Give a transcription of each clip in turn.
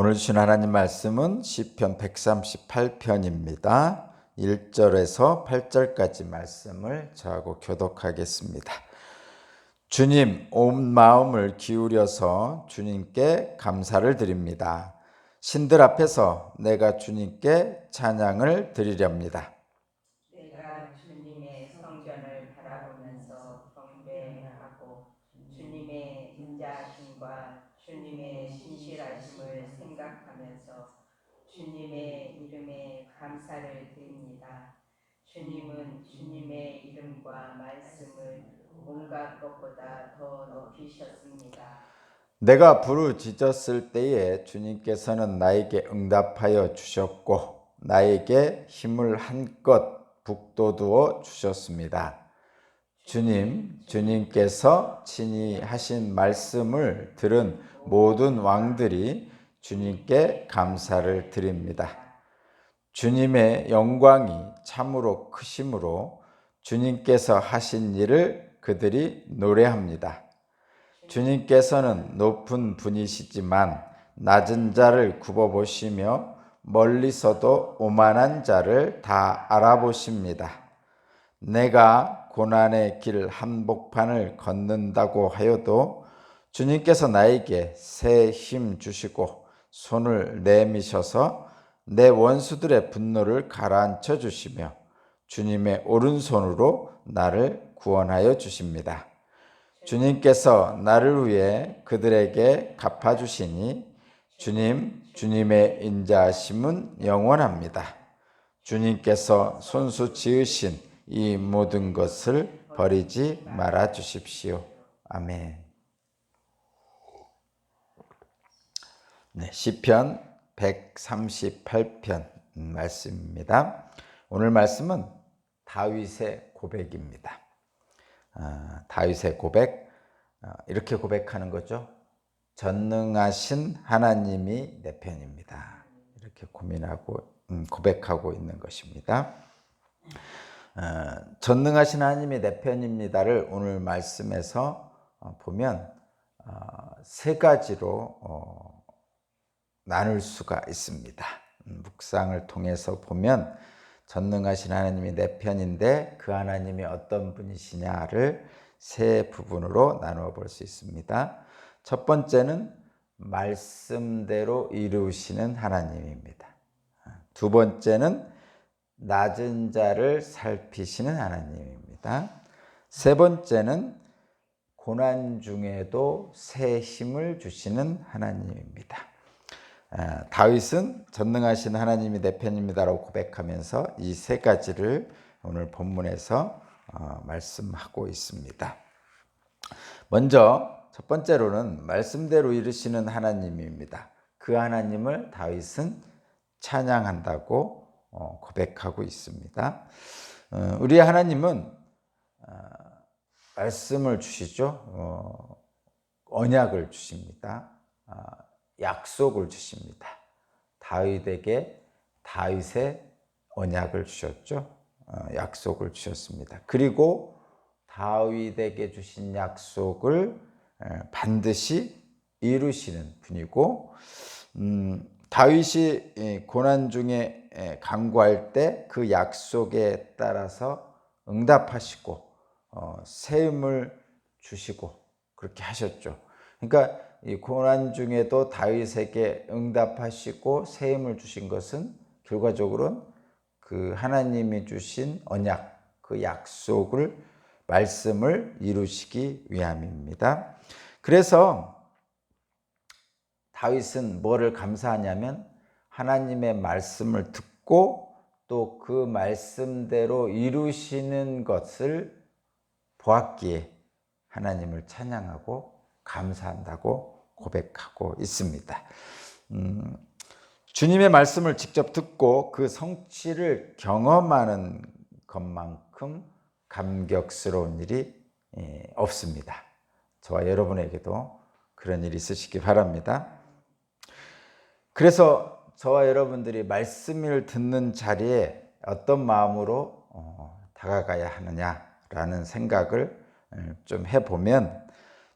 오늘 주신 하나님 말씀은 시편 138편입니다. 1절에서 8절까지 말씀을 저하고 교독하겠습니다. 주님, 온 마음을 기울여서 주님께 감사를 드립니다. 신들 앞에서 내가 주님께 찬양을 드리렵니다. 내가 주님의 성전을 바라보면서 경배하고 주님의 인자하심과 주님의 신실하심을 생각하면서 주님의 이름에 감사를 드립니다. 주님은 주님의 이름과 말씀을 온갖 것보다 더 높이셨습니다. 내가 부르짖었을 때에 주님께서는 나에게 응답하여 주셨고 나에게 힘을 한껏 북돋워 주셨습니다. 주님께서 친히 하신 말씀을 들은 모든 왕들이 주님께 감사를 드립니다. 주님의 영광이 참으로 크심으로 주님께서 하신 일을 그들이 노래합니다. 주님께서는 높은 분이시지만 낮은 자를 굽어보시며 멀리서도 오만한 자를 다 알아보십니다. 내가 고난의 길 한복판을 걷는다고 하여도 주님께서 나에게 새 힘 주시고 손을 내미셔서 내 원수들의 분노를 가라앉혀 주시며 주님의 오른손으로 나를 구원하여 주십니다. 주님께서 나를 위해 그들에게 갚아주시니 주님의 인자하심은 영원합니다. 주님께서 손수 지으신 이 모든 것을 버리지 말아 주십시오. 아멘. 네, 시편 138편 말씀입니다. 오늘 말씀은 다윗의 고백입니다. 다윗의 고백, 이렇게 고백하는 거죠. 전능하신 하나님이 내 편입니다. 이렇게 고백하고 있는 것입니다. 전능하신 하나님이 내 편입니다를 오늘 말씀에서 보면 세 가지로 나눌 수가 있습니다. 묵상을 통해서 보면 전능하신 하나님이 내 편인데 그 하나님이 어떤 분이시냐를 세 부분으로 나누어 볼 수 있습니다. 첫 번째는 말씀대로 이루시는 하나님입니다. 두 번째는 낮은 자를 살피시는 하나님입니다. 세 번째는 고난 중에도 새 힘을 주시는 하나님입니다. 다윗은 전능하신 하나님이 내 편입니다라고 고백하면서 이 세 가지를 오늘 본문에서 말씀하고 있습니다. 먼저 첫 번째로는 말씀대로 이루시는 하나님입니다. 그 하나님을 다윗은 찬양한다고 고백하고 있습니다. 우리 하나님은 말씀을 주시죠. 언약을 주십니다. 약속을 주십니다. 다윗에게 다윗의 언약을 주셨죠. 약속을 주셨습니다. 그리고 다윗에게 주신 약속을 반드시 이루시는 분이고, 다윗이 고난 중에 간구할 때 그 약속에 따라서 응답하시고 새 힘을 주시고 그렇게 하셨죠. 그러니까 이 고난 중에도 다윗에게 응답하시고 새 힘을 주신 것은 결과적으로는 그 하나님이 주신 언약, 그 약속을 말씀을 이루시기 위함입니다. 그래서 다윗은 뭐를 감사하냐면 하나님의 말씀을 듣고 또 그 말씀대로 이루시는 것을 보았기에 하나님을 찬양하고 감사한다고 고백하고 있습니다. 주님의 말씀을 직접 듣고 그 성취를 경험하는 것만큼 감격스러운 일이 없습니다. 저와 여러분에게도 그런 일이 있으시기 바랍니다. 그래서 저와 여러분들이 말씀을 듣는 자리에 어떤 마음으로 다가가야 하느냐라는 생각을 좀 해보면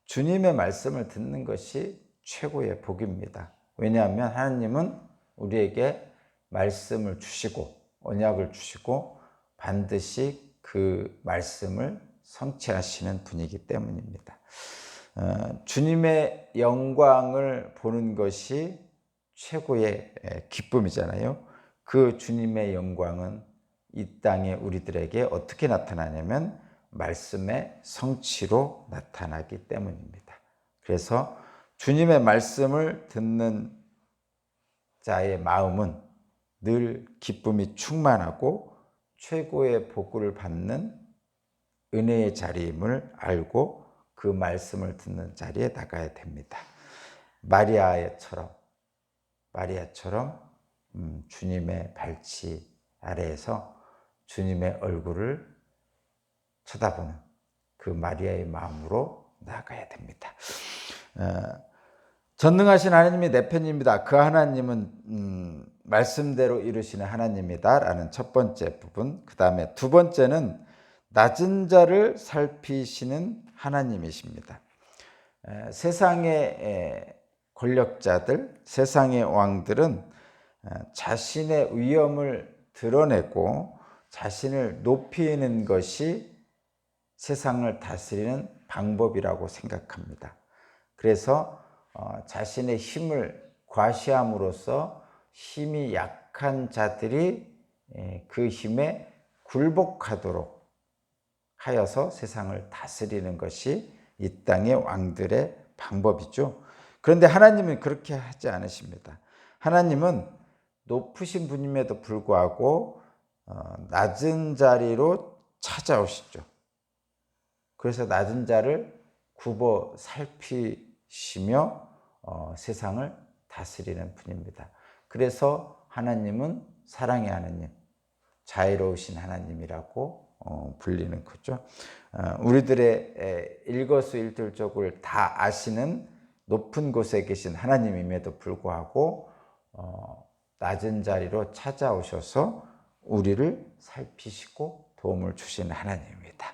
주님의 말씀을 듣는 것이 최고의 복입니다. 왜냐하면 하나님은 우리에게 말씀을 주시고 언약을 주시고 반드시 그 말씀을 성취하시는 분이기 때문입니다. 주님의 영광을 보는 것이 최고의 기쁨이잖아요. 그 주님의 영광은 이 땅에 우리들에게 어떻게 나타나냐면 말씀의 성취로 나타나기 때문입니다. 그래서 주님의 말씀을 듣는 자의 마음은 늘 기쁨이 충만하고 최고의 복을 받는 은혜의 자리임을 알고 그 말씀을 듣는 자리에 나가야 됩니다. 마리아처럼 주님의 발치 아래에서 주님의 얼굴을 쳐다보는 그 마리아의 마음으로 나아가야 됩니다. 전능하신 하나님이 내 편입니다. 그 하나님은 말씀대로 이루시는 하나님이다 라는 첫 번째 부분. 그 다음에 두 번째는 낮은 자를 살피시는 하나님이십니다. 세상의 권력자들, 세상의 왕들은 자신의 위엄을 드러내고 자신을 높이는 것이 세상을 다스리는 방법이라고 생각합니다. 그래서 자신의 힘을 과시함으로써 힘이 약한 자들이 그 힘에 굴복하도록 하여서 세상을 다스리는 것이 이 땅의 왕들의 방법이죠. 그런데 하나님은 그렇게 하지 않으십니다. 하나님은 높으신 분임에도 불구하고 낮은 자리로 찾아오시죠. 그래서 낮은 자를 굽어 살피시며 세상을 다스리는 분입니다. 그래서 하나님은 사랑의 하나님, 자애로우신 하나님이라고 불리는 거죠. 우리들의 일거수일투족을 다 아시는 높은 곳에 계신 하나님임에도 불구하고 낮은 자리로 찾아오셔서 우리를 살피시고 도움을 주시는 하나님입니다.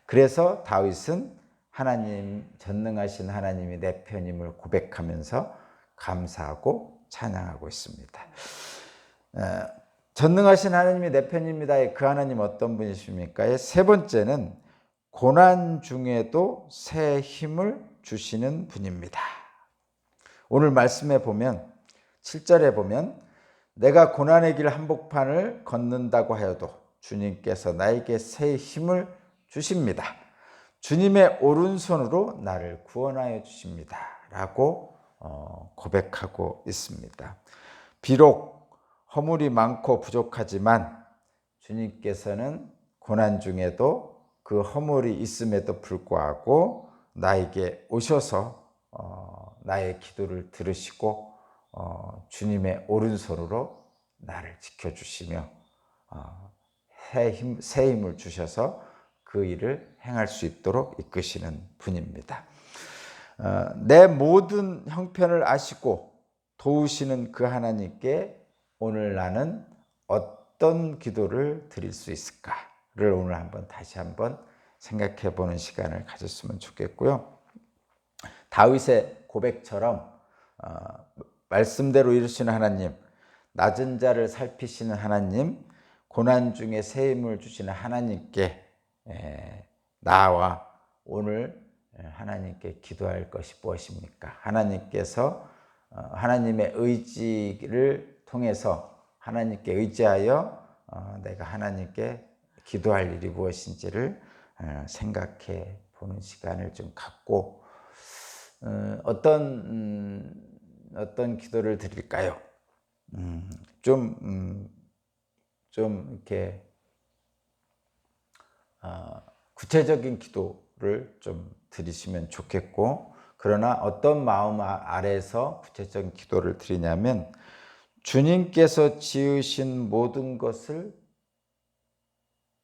그래서 다윗은 하나님, 전능하신 하나님이 내 편임을 고백하면서 감사하고 찬양하고 있습니다. 전능하신 하나님이 내 편입니다. 그 하나님 어떤 분이십니까? 세 번째는 고난 중에도 새 힘을 주시는 분입니다. 오늘 말씀에 보면 7절에 보면 내가 고난의 길 한복판을 걷는다고 하여도 주님께서 나에게 새 힘을 주십니다. 주님의 오른손으로 나를 구원하여 주십니다. 라고 고백하고 있습니다. 비록 허물이 많고 부족하지만 주님께서는 고난 중에도 그 허물이 있음에도 불구하고 나에게 오셔서 나의 기도를 들으시고 주님의 오른손으로 나를 지켜주시며 새 힘을 주셔서 그 일을 행할 수 있도록 이끄시는 분입니다. 내 모든 형편을 아시고 도우시는 그 하나님께 오늘 나는 어떤 기도를 드릴 수 있을까를 오늘 다시 한번 생각해 보는 시간을 가졌으면 좋겠고요. 다윗의 고백처럼 말씀대로 이루시는 하나님, 낮은 자를 살피시는 하나님, 고난 중에 새 힘을 주시는 하나님께 나와 오늘 하나님께 기도할 것이 무엇입니까? 하나님께서 하나님의 의지를 통해서 하나님께 의지하여 내가 하나님께 기도할 일이 무엇인지를 생각해 보는 시간을 좀 갖고 어떤 기도를 드릴까요? 좀 이렇게 구체적인 기도를 좀 드리시면 좋겠고, 그러나 어떤 마음 아래에서 구체적인 기도를 드리냐면 주님께서 지으신 모든 것을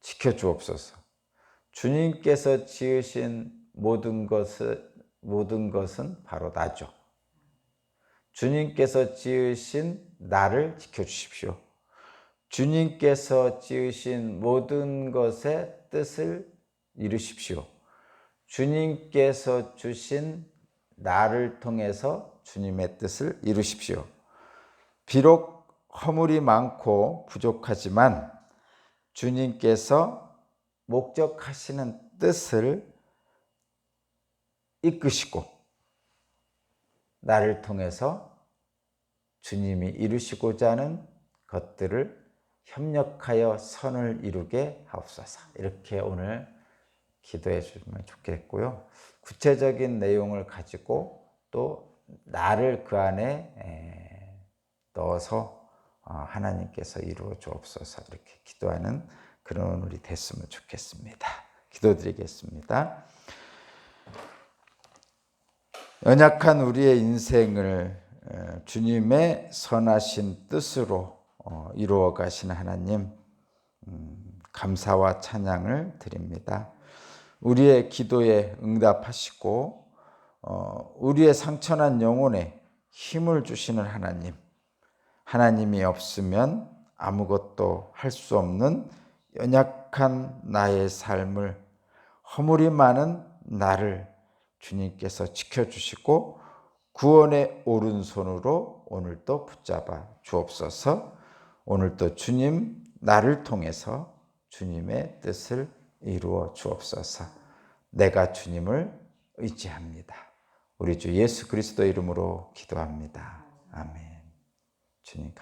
지켜주옵소서. 주님께서 지으신 모든 것은 바로 나죠. 주님께서 지으신 나를 지켜주십시오. 주님께서 지으신 모든 것의 뜻을 이루십시오. 주님께서 주신 나를 통해서 주님의 뜻을 이루십시오. 비록 허물이 많고 부족하지만 주님께서 목적하시는 뜻을 이끄시고 나를 통해서 주님이 이루시고자 하는 것들을 협력하여 선을 이루게 하옵소서. 이렇게 오늘 기도해 주시면 좋겠고요. 구체적인 내용을 가지고 또 나를 그 안에 넣어서 하나님께서 이루어 주옵소서 이렇게 기도하는 그런 오늘이 됐으면 좋겠습니다. 기도드리겠습니다. 연약한 우리의 인생을 주님의 선하신 뜻으로 이루어 가시는 하나님, 감사와 찬양을 드립니다. 우리의 기도에 응답하시고 우리의 상처난 영혼에 힘을 주시는 하나님, 하나님이 없으면 아무것도 할 수 없는 연약한 나의 삶을, 허물이 많은 나를 주님께서 지켜주시고 구원의 오른손으로 오늘도 붙잡아 주옵소서. 오늘도 주님 나를 통해서 주님의 뜻을 이루어 주옵소서. 내가 주님을 의지합니다. 우리 주 예수 그리스도 이름으로 기도합니다. 아멘. 주님